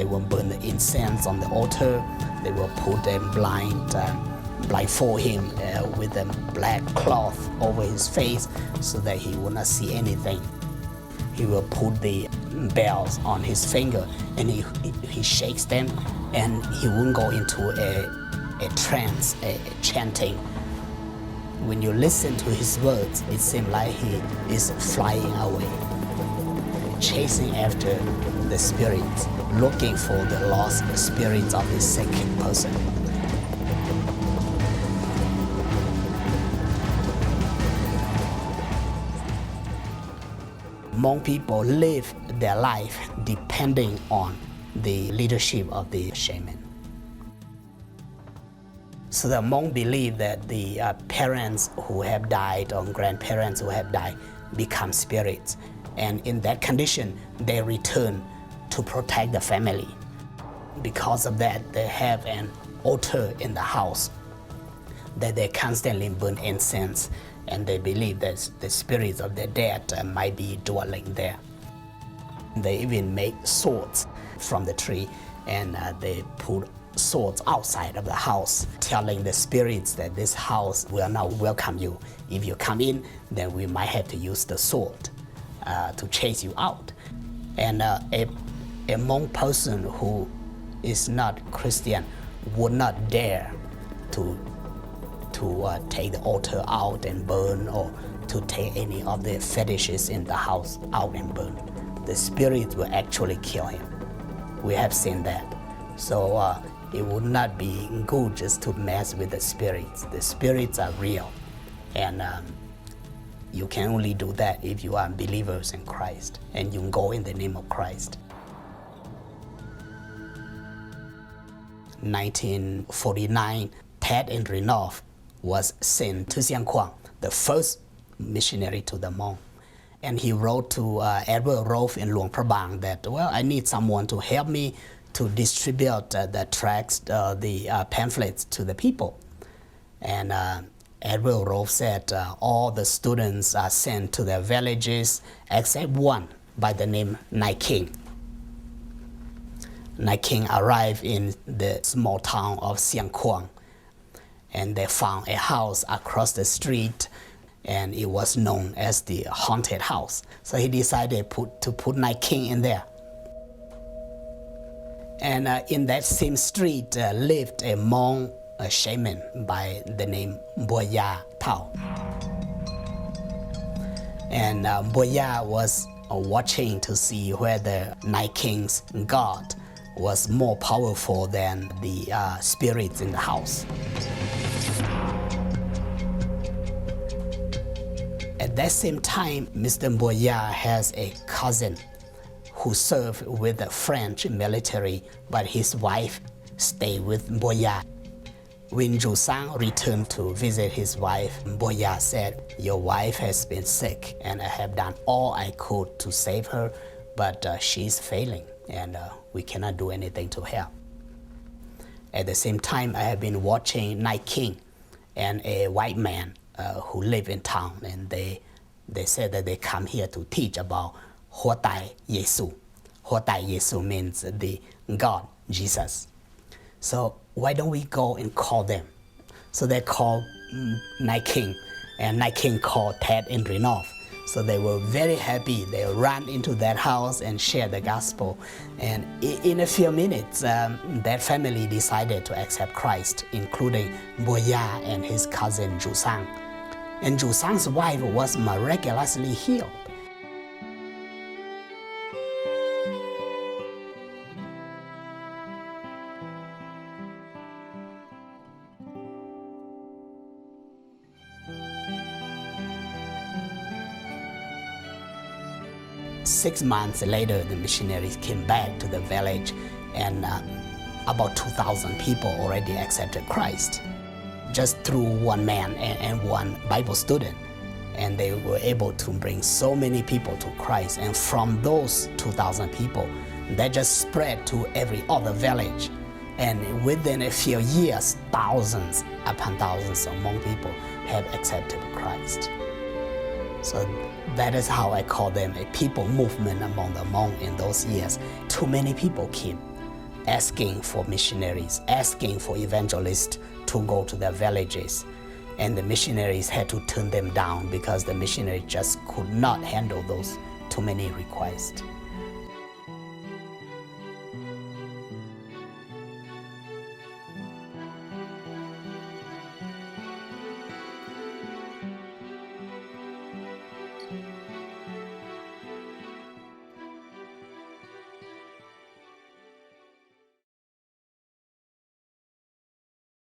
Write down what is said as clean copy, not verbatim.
will burn the incense on the altar. They will put a blindfold him with a black cloth over his face so that he will not see anything. He will put the bells on his finger and he shakes them, and he won't go into a trance, a chanting. When you listen to his words, it seems like he is flying away, chasing after the spirits, looking for the lost spirits of the sick person. Hmong people live their life depending on the leadership of the shaman. So the Hmong believe that the parents who have died or grandparents who have died become spirits. And in that condition, they return to protect the family. Because of that, they have an altar in the house that they constantly burn incense, and they believe that the spirits of their dead might be dwelling there. They even make swords from the tree, and they put swords outside of the house, telling the spirits that this house will not welcome you. If you come in, then we might have to use the sword to chase you out. And a Hmong person who is not Christian would not dare to take the altar out and burn, or to take any of the fetishes in the house out and burn. The spirits will actually kill him. We have seen that. So it would not be good just to mess with the spirits. The spirits are real, and you can only do that if you are believers in Christ and you go in the name of Christ. 1949, Ted and Renoff was sent to Siang Kwang, the first missionary to the Hmong. And he wrote to Edward Rolfe in Luang Prabang that, well, I need someone to help me to distribute the tracts, the pamphlets to the people. And Edward Rolfe said all the students are sent to their villages except one by the name Nai King. Nai King arrived in the small town of Siang Kwang, and they found a house across the street, and it was known as the haunted house. So he decided to put Nai King in there. And in that same street lived a Hmong shaman by the name Boya Tao. And Boya was watching to see whether Nai King's god was more powerful than the spirits in the house. At that same time, Mr. Boya has a cousin who served with the French military, but his wife stayed with Boya. When Zhu Sang returned to visit his wife, Boya said, "Your wife has been sick, and I have done all I could to save her, but she's failing, and we cannot do anything to help." At the same time, I have been watching Nai King and a white man who live in town, and they said that they come here to teach about Hotai Yesu. Hotai Yesu means the God, Jesus. So why don't we go and call them? So they called Nai King, and Nai King called Ted and Renoff. So they were very happy. They ran into that house and shared the gospel. And in a few minutes, that family decided to accept Christ, including Boya and his cousin Zhu Sang. And Zhu Sang's wife was miraculously healed. Six months later, the missionaries came back to the village, and about 2,000 people already accepted Christ, just through one man and one Bible student. And they were able to bring so many people to Christ. And from those 2,000 people, that just spread to every other village. And within a few years, thousands upon thousands of Hmong people have accepted Christ. So that is how I call them a people movement among the Hmong in those years. Too many people came. asking for missionaries, asking for evangelists to go to their villages. And the missionaries had to turn them down because the missionaries just could not handle those too many requests.